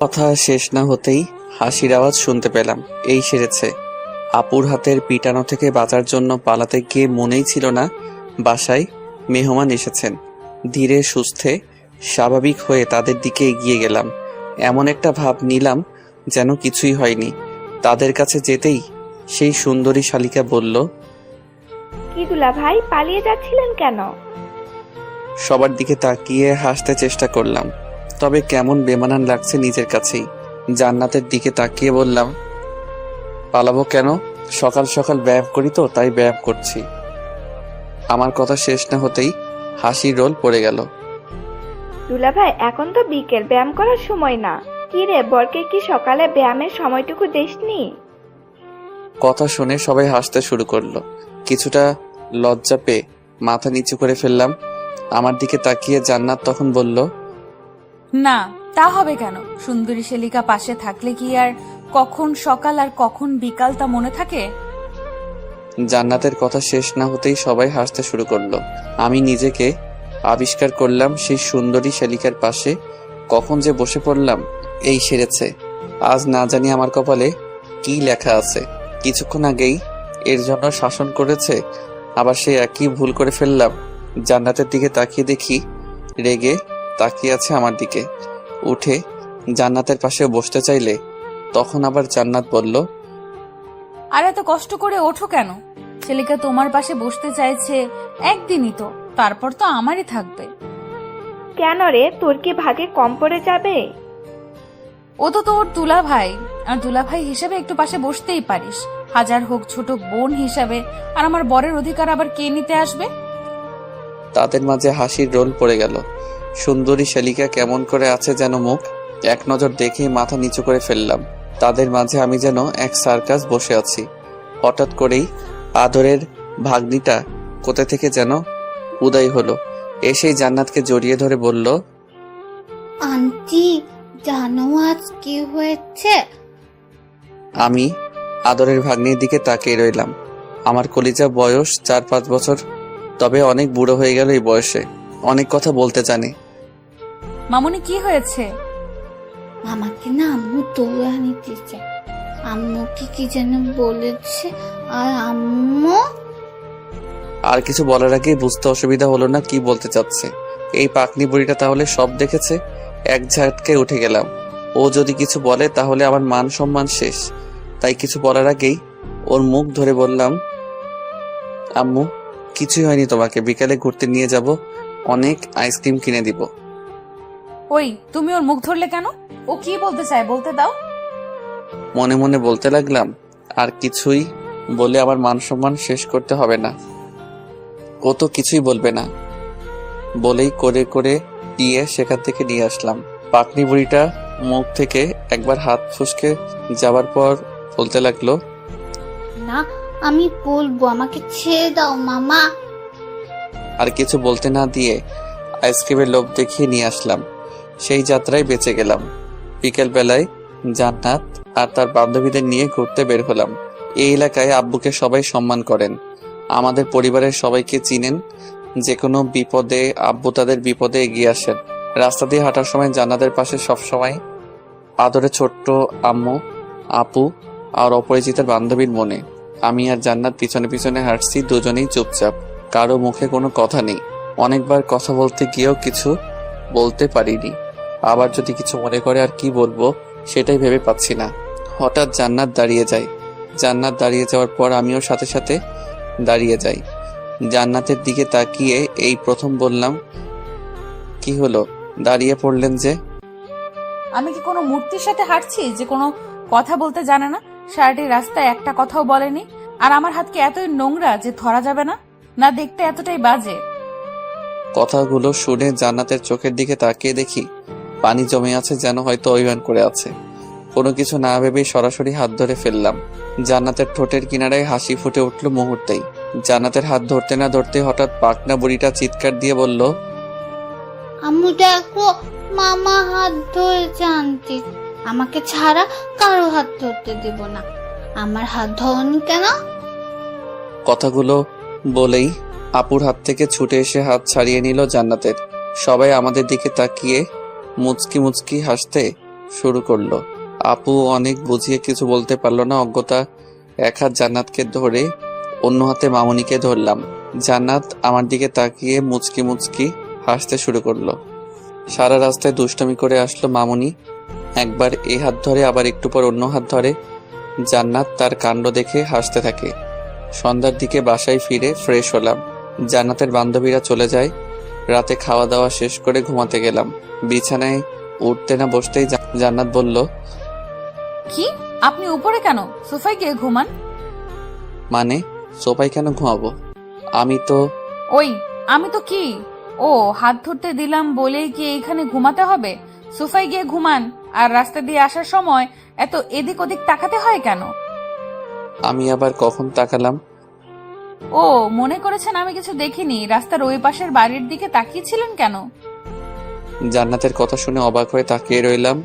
কথা শেষ না হতেই হাসির আওয়াজ শুনতে পেলাম। এই সেরেছে। আপুর হাতের পিটানো থেকে বাঁচার জন্য পালাতে গিয়ে মনেই ছিল না বাসায় মেহমান এসেছেন। ধীরে সুস্থে স্বাভাবিক হয়ে তাদের দিকে এগিয়ে গেলাম। এমন একটা ভাব নিলাম যেন কিছুই হয়নি। তাদের কাছে যেতেই সেই সুন্দরী শালিকা বলল, কি দুলা ভাই, পালিয়ে যাচ্ছিলেন কেন? সবার দিকে তাকিয়ে হাসতে চেষ্টা করলাম, তবে কেমন বেমানান লাগছে নিজের কাছেই। জান্নাতের দিকে তাকিয়ে বললাম, পালাবো কেন? সকাল সকাল ব্যায়াম করি তো, তাই ব্যায়াম করছি। আমার কথা শেষ না হতেই হাসির রোল পড়ে গেল। দুলা ভাই, এখন তো বিকেল, ব্যায়াম করার সময় না। কি রে, বরকে কি সকালে ব্যায়ামের সময়টুকু দেসনি? কথা শুনে সবাই হাসতে শুরু করলো। কিছুটা লজ্জা পেয়ে মাথা নিচু করে ফেললাম। আমার দিকে তাকিয়ে জান্নাত তখন বলল, না, তা হবে কেন? সুন্দরী শালিকা পাশে থাকলে কি আর কখন সকাল আর কখন বিকাল তা মনে থাকে? জান্নাতের কথা শেষ না হতেই সবাই হাসতে শুরু করলো। আমি নিজেকে আবিষ্কার করলাম সেই সুন্দরী শালিকার পাশে। কখন যে বসে পড়লাম। এই সেরেছে। আজ না জানি আমার কপালে কি লেখা আছে। কিছুক্ষণ আগেই এর জন্য শাসন করেছে, আবার সে একই ভুল করে ফেললাম। জান্নাতের দিকে তাকিয়ে দেখি রেগে তাকিয়ে আছে আমার দিকে। উঠে জান্নাতের পাশে বসতে চাইলে তখন আবার জান্নাত বলল, আর এত কষ্ট করে ওঠো কেন? শালিকা তোমার পাশে বসতে চাইছে একদিনই তো, তারপর তো আমারই থাকবে। কেন রে, তোর কি ভাগে কম পড়ে যাবে? ও তো তোর দুলা ভাই, আর দুলা ভাই হিসেবে একটু পাশে বসতেই পারিস। হাজার হোক ছোট বোন হিসাবে, আর আমার বরের অধিকার আবার কে নিতে আসবে? তাদের মাঝে হাসির রোল পড়ে গেল। সুন্দরী শালিকা কেমন করে আছে যেন মুখ। এক নজর দেখেই মাথা নিচু করে ফেললাম। তাদের মাঝে আমি যেন এক সার্কাস বসে আছি। হঠাৎ করেই আদরের ভাগ্নিটা কোথা থেকে যেন উদয় হলো। এসেই জান্নাতকে জড়িয়ে ধরে বলল, আন্টি, জানো আজ কি হয়েছে? আমি আদরের ভাগ্নির দিকে তাকিয়ে রইলাম। আমার কলিজা বয়স 4-5 বছর, তবে অনেক বুড়ো হয়ে গেল এই বয়সে। অনেক কথা বলতে জানে। মামুনি, কি হয়েছে? আমাকে না আম্মু তুলে নিতেছে। আম্মুকে কি যেন বলেছে, আর আম্মু আর কিছু বলার আগেই বুঝতে অসুবিধা হলো না কি বলতে চাচ্ছে। এই পাকনি বুড়িটা তাহলে সব দেখেছে। এক ঝাটকায় উঠে গেলাম। ও যদি কিছু বলে তাহলে আমার মান সম্মান শেষ। তাই কিছু বলার আগেই ওর মুখ ধরে বললাম, আম্মু, কিছুই হয়নি, তোমাকে বিকালে ঘুরতে নিয়ে যাব, অনেক আইসক্রিম কিনে দিব। ওই, তুমি ওর মুখ ধরলে কেন? ও কি বলতে চায় বলতে দাও। মনে মনে বলতে লাগলাম, আর কিছুই বলে আমার মান সম্মান শেষ করতে হবে না। ও তো কিছুই বলবে না বলেই করে করে দিয়ে সেখান থেকে নিয়ে আসলাম। পাকনি বুড়িটা মুখ থেকে একবার হাত ফুসকে যাবার পর বলতে লাগলো, না, আমি বলবো, আমাকে ছেড়ে দাও মামা। আর কিছু বলতে না দিয়ে আইসক্রিমের লোভ দেখিয়ে নিয়ে আসলাম। সেই যাত্রায় বেঁচে গেলাম। বিকেল বেলায় জান্নাত আর তার বান্ধবীদের নিয়ে ঘুরতে বের হলাম। এই এলাকায় আব্বুকে সবাই সম্মান করেন। আমাদের পরিবারের সবাইকে চিনেন। যে কোনো বিপদে আব্বু তাদের বিপদে এগিয়ে আসেন। রাস্তা দিয়ে হাঁটার সময় জান্নাতের পাশে সবসময় আদরে ছোট্ট আম্মু, আপু আর অপরিচিতের বান্ধবীর মনে। আমি আর জান্নাত পিছনে পিছনে হাঁটছি, দুজনেই চুপচাপ। কারো মুখে কোনো কথা নেই। অনেকবার কথা বলতে গিয়েও কিছু বলতে পারিনি। আবার যদি কিছু মনে করে আর কি বলবো সেটাই ভেবে পাচ্ছি না। হঠাৎ জান্নাত দাঁড়িয়ে যায়। জান্নাত দাঁড়িয়ে যাওয়ার পর আমিও সাথে সাথে দাঁড়িয়ে যাই। জান্নাতের দিকে তাকিয়ে এই প্রথম বললাম, কি হলো, দাঁড়িয়ে পড়লেন যে? আমি কি কোনো মূর্তির সাথে হাঁটছি যে কোনো কথা বলতে জানে না? সারাটি রাস্তায় একটা কথাও বলেনি। আর আমার হাত কি এতই নোংরা যে ধরা যাবে না? না দেখতে এতটাই বাজে? কথাগুলো শুনে জান্নাতের চোখের দিকে তাকিয়ে দেখি পানি জমে আছে, যেন হয়তো অভিমান করে আছে। কোনো কিছু না ভেবেই সরাসরি হাত ধরে ফেললাম। জান্নাতের ঠোঁটের কিনারায় হাসি ফুটে উঠল মুহূর্তেই। জান্নাতের হাত ধরতে না ধরতে হঠাৎ পাকনা বুড়িটা চিৎকার দিয়ে বলল, আম্মু দেখো, মামা হাত ধরেছে আন্টি। আমাকে ছাড়া কারো হাত ধরতে দেব না। আমার হাত ধরনি কেন? কথাগুলো বলেই আপুর হাত থেকে ছুটে এসে হাত ছাড়িয়ে নিল জান্নাতের। সবাই আমাদের দিকে তাকিয়ে মুচকি মুচকি হাসতে শুরু করলো। আপু অনেক বুঝিয়ে কিছু বলতে পারলো না। অজ্ঞতা এক হাত জান্নাতকে ধরে অন্য হাতে মামুনিকে ধরলাম। জান্নাত আমার দিকে তাকিয়ে মুচকি মুচকি হাসতে শুরু করলো। সারা রাস্তায় দুষ্টুমি করে আসলো মামুনি। একবার এ হাত ধরে, আবার একটু পর অন্য হাত ধরে। জান্নাত তার কাণ্ড দেখে হাসতে থাকে। সন্ধ্যার দিকে বাসায় ফিরে ফ্রেশ হলাম। জান্নাতের বান্ধবীরা চলে যায়। রাতে খাওয়া দাওয়া শেষ করে ঘুমাতে গেলাম। বিছানায় উঠতে না বসতেই জান্নাত বলল, কি, আপনি উপরে কেন? সোফায় গিয়ে ঘুমান। মানে সোফায় কেন ঘুমাবো? আমি তো আমি তো কি? ও, হাত ধরতে দিলাম বলেই কি এইখানে ঘুমাতে হবে? সোফায় গিয়ে ঘুমান। আর রাস্তা দিয়ে আসার সময় এত এদিক ওদিক তাকাতে হয় কেন? আমি আবার কখন তাকালাম? ও, মনে করেছেন আমি কিছু দেখিনি? রাস্তার ওই পাশের বাড়ির দিকে তাকিয়েছিলেন কেন? জান্নাতের কথা শুনে অবাক হয়ে তাকিয়ে রইলাম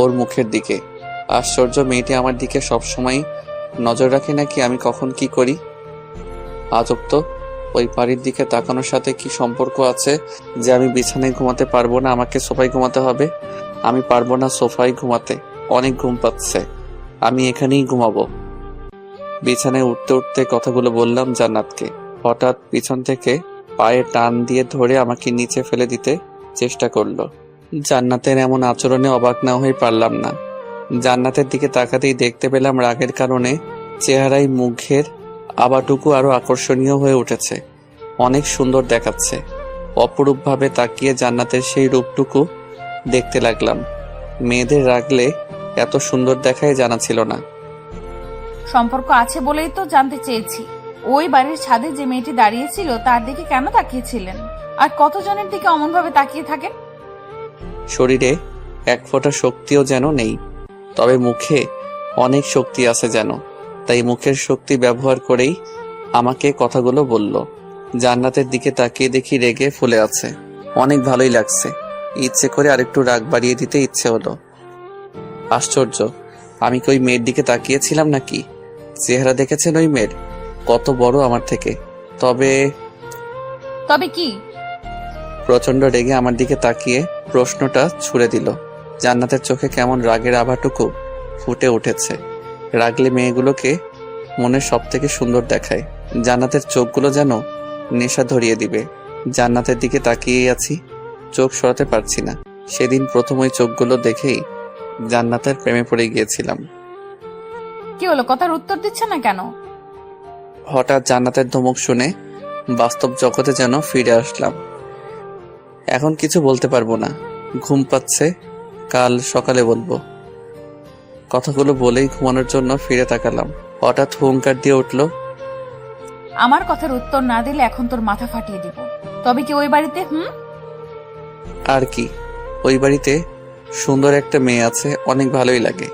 ওর মুখের দিকে। আশ্চর্য, মেয়েটি আমার দিকে সবসময় নজর রাখে নাকি আমি কখন কি করি? আজব তো, ওই বাড়ির দিকে তাকানোর সাথে কি সম্পর্ক আছে যে আমি বিছানায় ঘুমাতে পারবো না, আমাকে সোফায় ঘুমাতে হবে? আমি পারবো না সোফায় ঘুমাতে, অনেক ঘুম পাচ্ছে, আমি এখানেই ঘুমাবো। বিছানায় উঠতে উঠতে কথাগুলো বললাম জান্নাতকে। হঠাৎ পিছন থেকে পায়ে টান দিয়ে ধরে আমাকে নিচে ফেলে দিতে চেষ্টা করলো। জান্নাতের এমন আচরণে অবাক না হয়ে পারলাম না। জান্নাতের দিকে তাকাতেই দেখতে পেলাম রাগের কারণে চেহারায় মুখের আবাটুকু আরো আকর্ষণীয় হয়ে উঠেছে। অনেক সুন্দর দেখাচ্ছে। অপরূপভাবে তাকিয়ে জান্নাতের সেই রূপটুকু দেখতে লাগলাম। মেয়েদের রাগলে এত সুন্দর দেখায় জানা ছিল না। সম্পর্ক আছে বলেই তো জানতে চেয়েছি। ওই বাড়ির ছাদে যে মেয়েটি দাঁড়িয়েছিল তার দিকে কেন তাকিয়েছিলেন? আর কতজনের দিকে অমনভাবে তাকিয়ে থাকেন? শরীরে এক ফোঁটা শক্তিও যেন নেই, তবে মুখে অনেক শক্তি আছে যেন। তাই মুখের শক্তি ব্যবহার করেই আমাকে কথাগুলো বলল। জান্নাতের দিকে তাকিয়ে দেখি রেগে ফুলে আছে। অনেক ভালোই লাগছে। ইচ্ছে করে আরেকটু রাগ বাড়িয়ে দিতে ইচ্ছে হলো। আশ্চর্য, আমি কি ওই মেয়ের দিকে তাকিয়েছিলাম নাকি? চেহারা দেখেছেন ওই মেয়ের? কত বড় আমার থেকে। তবে কি? প্রচন্ড রেগে আমার দিকে তাকিয়ে প্রশ্নটা ছুড়ে দিল। জান্নাতের চোখে কেমন রাগের আভাটুকু ফুটে উঠেছে। রাগলে মেয়েগুলোকে মনে সব থেকে সুন্দর দেখায়। জান্নাতের চোখগুলো যেন নেশা ধরিয়ে দিবে। জান্নাতের দিকে তাকিয়েই আছি, চোখ সরাতে পারছি না। সেদিন প্রথম ওই চোখগুলো দেখেই জান্নাতের প্রেমে পড়ে গিয়েছিলাম। কি হলো, কথার উত্তর দিচ্ছে না কেন? হঠাৎ জান্নাতের ধমক শুনে বাস্তব জগতে যেন ফিরে আসলাম। এখন কিছু বলতে পারবো না, ঘুম পাচ্ছে, কাল সকালে বলবো। কথাগুলো বলেই ঘুমানোর জন্য ফিরে তাকালাম। হঠাৎ হুঙ্কার দিয়ে উঠল, আমার কথার উত্তর না দিলে এখন তোর মাথা ফাটিয়ে দিব। তবে কি ওই বাড়িতে? আর কি, ওই বাড়িতে সুন্দর একটা মেয়ে আছে, অনেক ভালোই লাগে।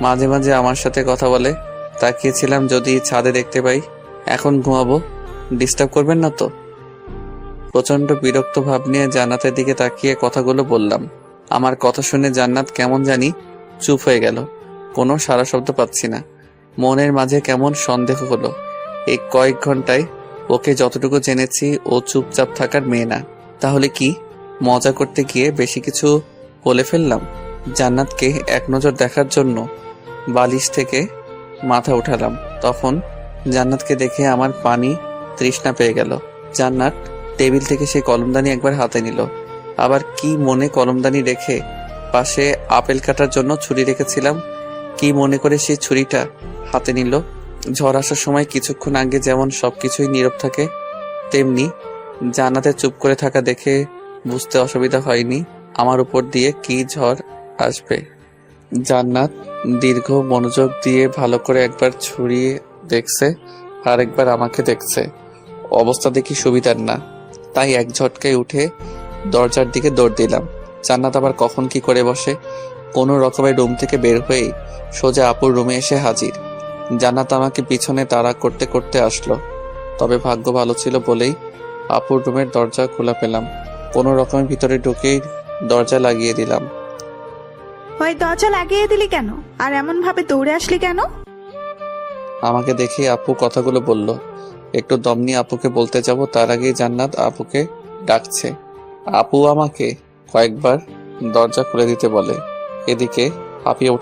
মাঝে মাঝে আমার সাথে কথা বলে। তাকিয়েছিলাম যদি ছাদে দেখতে পাই। এখন ঘুমাবো, ডিস্টার্ব করবেন না তো? প্রচন্ড বিরক্ত ভাব নিয়ে জান্নাতের দিকে তাকিয়ে কথাগুলো বললাম। আমার কথা শুনে জান্নাত কেমন জানি চুপ হয়ে গেল। কোনো সারা শব্দ পাচ্ছি না। মনের মাঝে কেমন সন্দেহ হলো। এই কয়েক ঘন্টায় ওকে যতটুকু জেনেছি ও চুপচাপ থাকার মেয়ে না। তাহলে কি মজা করতে গিয়ে বেশি কিছু বলে ফেললাম? জান্নাতকে এক নজর দেখার জন্য বালিশ থেকে মাথা উঠালাম। তখন জান্নাতকে দেখে আমার পানি তৃষ্ণা পেয়ে গেল। জান্নাত টেবিল থেকে সেই কলমদানি একবার হাতে নিল। আবার কি মনে কলমদানি রেখে পাশে আপেল কাটার জন্য ছুরি রেখেছিলাম, কি মনে করে সেই ছুরিটা হাতে নিল। ঝড় আসার সময় কিছুক্ষণ আগে যেমন সবকিছুই নীরব থাকে, তেমনি জান্নাতের চুপ করে থাকা দেখে বুঝতে অসুবিধা হয়নি আমার উপর দিয়ে কি ঝড় আসবে। জান্নাত দীর্ঘ মনোযোগ দিয়ে ভালো করে একবার ছুরিয়ে দেখছে, আর একবার আমাকে দেখছে। অবস্থা দেখি সুবিধার না, তাই এক ঝটকায় উঠে দরজার দিকে দৌড় দিলাম। জান্নাত আবার কখন কি করে বসে। কোনো রকমের রুম থেকে বের হয়েই সোজা আপুর রুমে এসে হাজির। জান্নাত আমাকে পিছনে তাড়া করতে করতে আসলো। তবে ভাগ্য ভালো ছিল বলেই আপুর রুমের দরজা খোলা পেলাম। কোনো রকমের ভিতরে ঢুকেই দরজা লাগিয়ে দিলাম। ওই দরজা লাগিয়ে দিলি কেন? আর এমন ভাবে দৌড়ে আসলি কেন? আমাকে দেখে আপু কথাগুলো বলল। একটু দম নিয়ে আপুকে বলতে যাব, তার আগেই জান্নাত আপুকে ডাকছে। আপু আমাকে কয়েকবার দরজা খুলে দিতে বলে। এদিকে হাঁপিয়ে উঠে